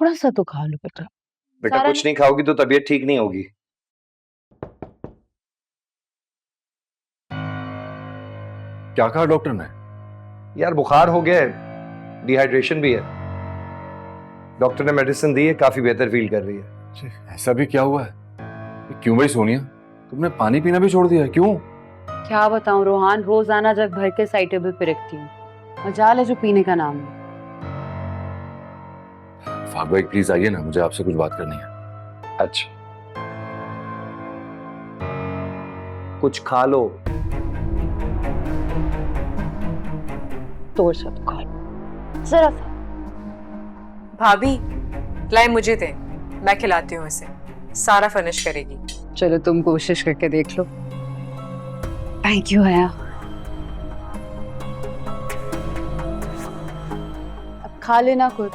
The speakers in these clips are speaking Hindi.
थोड़ा सा तो खा लो बेटा। बेटा कुछ नहीं खाओगी तो तबीयत ठीक नहीं होगी। क्या कहा डॉक्टर ने? यार बुखार हो गया है, डिहाइड्रेशन भी है। डॉक्टर ने मेडिसिन दी है, काफी बेहतर फील कर रही है। ऐसा भी क्या हुआ है? क्यों भाई सोनिया, तुमने पानी पीना भी छोड़ दिया है, क्यों? क्या बताऊं रोहान, रोजाना जग भर के साइड टेबल पे रखती हूँ, मजाल है जो पीने का नाम है। फाक भाई प्लीज आइए ना, मुझे आपसे कुछ बात करनी है। अच्छा कुछ खा लो। तोड़ सा तो खा लो जरा सा। भाभी लाए मुझे दे, मैं खिलाती हूँ इसे, सारा फिनिश करेगी। चलो तुम कोशिश करके देख लो। थैंक यू हया। अब खा लेना कुछ।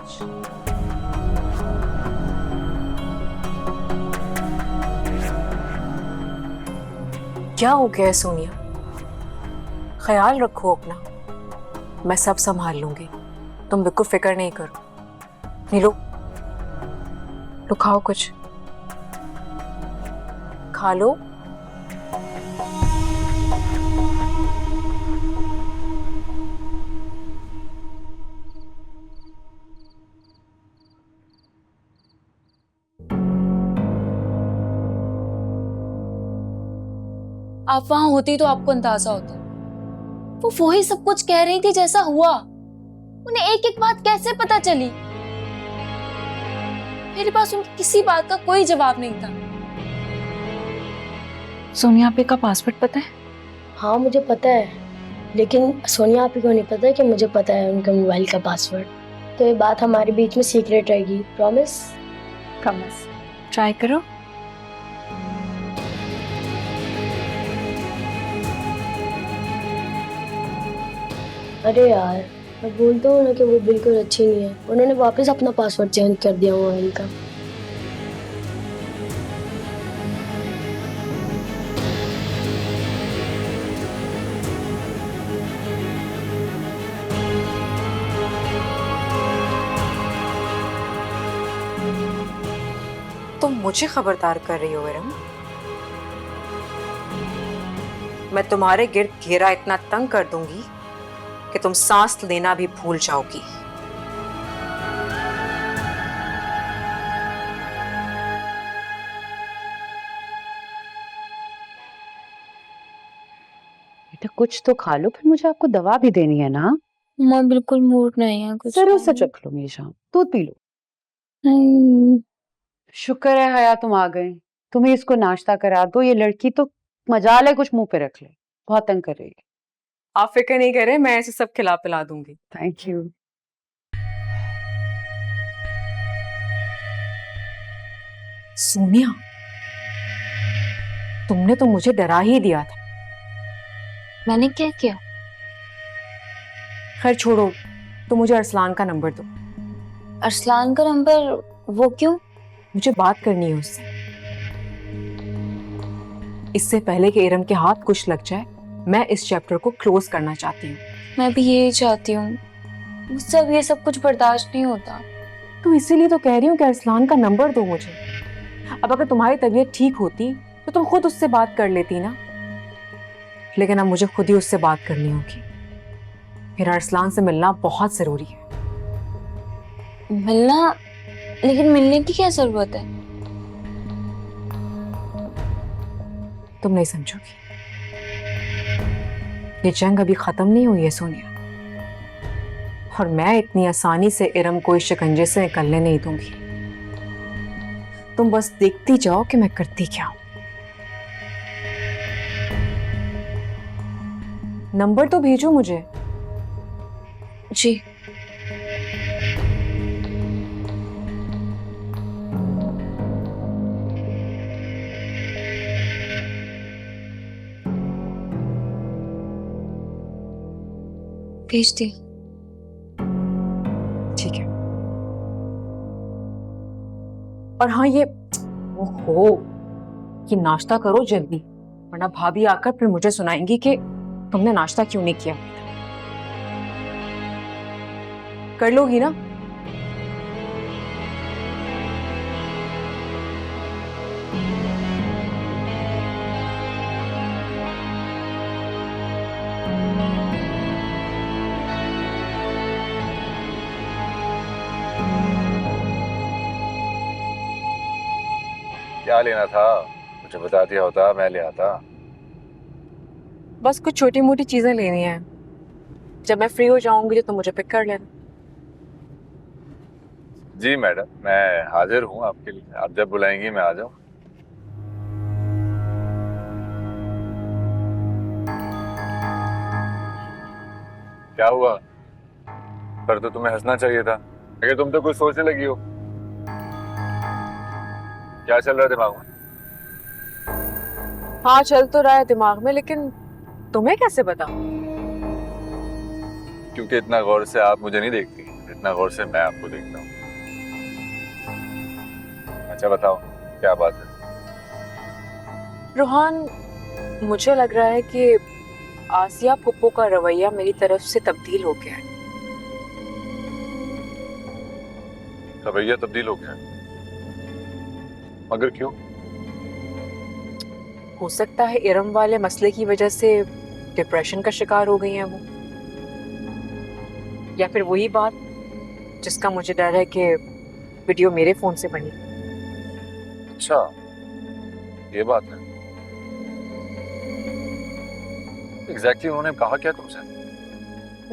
क्या हो गया है सोनिया? ख्याल रखो अपना, मैं सब संभाल लूंगी, तुम बिल्कुल फिक्र नहीं करो। नीलू लो खाओ, कुछ खा लो। आप वहां होती तो आपको अंदाजा होता। वो वही सब कुछ कह रही थी जैसा हुआ। उन्हें एक एक बात कैसे पता चली? मेरे पास उनकी किसी बात का कोई जवाब नहीं था। सोनिया आपे का पासवर्ड पता है? हाँ मुझे पता है, लेकिन सोनिया आपी को नहीं पता कि मुझे पता है उनके मोबाइल का पासवर्ड। तो ये बात हमारे बीच में सीक्रेट रहेगी, प्रॉमिस? प्रॉमिस। ट्राई करो। अरे यार मैं बोलता हूँ ना कि वो बिल्कुल अच्छी नहीं है, उन्होंने वापस अपना पासवर्ड चेंज कर दिया मोबाइल का। तुम मुझे खबरदार कर रही हो इरम? मैं तुम्हारे गिर्द घेरा इतना तंग कर दूंगी कि तुम सांस लेना भी भूल जाओगी। बेटा कुछ तो खा लो, फिर मुझे आपको दवा भी देनी है ना। मैं बिल्कुल मूड नहीं है कुछ जरूर से खाने चख लो मेरी शाम, दूध पी लो। का। शुक्र है हया तुम आ गए, तुम्हें इसको नाश्ता करा दो। ये लड़की तो मजाल है कुछ मुंह पे रख ले, बहुत तंग कर रही है। आप फिक्र नहीं करें, मैं इसे सब खिला पिला दूंगी। Thank you. सोनिया तुमने तो मुझे डरा ही दिया था। मैंने क्या किया? खैर छोड़ो, तो मुझे अरसलान का नंबर दो। अरसलान का नंबर? वो क्यों? मुझे बात करनी है उससे, इससे पहले कि इरम के हाथ कुछ लग जाए। मैं इस चैप्टर को क्लोज करना चाहती हूँ। मैं भी यही चाहती हूँ, मुझसे अब ये सब कुछ बर्दाश्त नहीं होता। तो इसीलिए तो कह रही हूँ कि अरसलान का नंबर दो मुझे। अब अगर तुम्हारी तबीयत ठीक होती तो तुम खुद उससे बात कर लेती ना, लेकिन अब मुझे खुद ही उससे बात करनी होगी। मेरा अरसलान से मिलना बहुत जरूरी है। मिलना? लेकिन मिलने की क्या जरूरत है? तुम नहीं समझोगी, ये जंग अभी खत्म नहीं हुई है सोनिया, और मैं इतनी आसानी से इरम को इस शिकंजे से निकलने नहीं दूंगी। तुम बस देखती जाओ कि मैं करती क्या हूं। नंबर तो भेजो मुझे। जी। भेज दी। ठीक है। और हाँ ये ओहो, ये नाश्ता करो जल्दी, वरना भाभी आकर फिर मुझे सुनाएंगी कि तुमने नाश्ता क्यों नहीं किया। कर लोगी ना? क्या लेना था? मुझे बता दिया होता, मैं ले आता। बस कुछ छोटी मोटी चीजें लेनी है, जब मैं फ्री हो जाऊंगी तो तुम मुझे पिक कर लेना। जी मैडम, मैं हाजिर हूँ आपके लिए। आप जब बुलाएंगी मैं आ जाऊँ। क्या हुआ? पर तो तुम्हें हंसना चाहिए था। अगर तुम तो कुछ सोचने लगी हो। क्या चल रहा है दिमाग में? हाँ चल तो रहा है दिमाग में, लेकिन तुम्हें कैसे पता? क्योंकि इतना गौर से आप मुझे नहीं देखती, इतना गौर से मैं आपको देखता हूँ। अच्छा बताओ, क्या बात है? रोहान, मुझे लग रहा है कि आसिया पुप्पो का रवैया मेरी तरफ से तब्दील हो गया है। रवैया तब्दील हो गया है? मगर क्यों? हो सकता है इरम वाले मसले की वजह से डिप्रेशन का शिकार हो गई हैं वो, या फिर वही बात जिसका मुझे डर है कि वीडियो मेरे फोन से बनी। अच्छा, ये बात है। एग्जैक्टली उन्होंने कहा क्या तुमसे?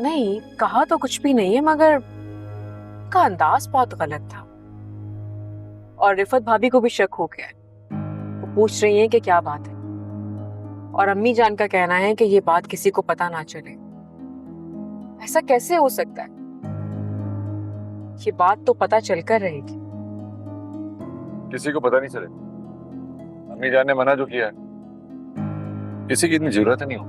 नहीं कहा तो कुछ भी नहीं है, मगर उसका अंदाज बहुत गलत था और रिफत भाभी को भी शक हो गया है। वो पूछ रही हैं कि क्या बात है, और अम्मी जान का कहना है कि ये बात किसी को पता ना चले। ऐसा कैसे हो सकता है? ये बात तो पता चलकर रहेगी। किसी को पता नहीं चले? अम्मी जान ने मना जो किया है, किसी की इतनी जरूरत नहीं हो।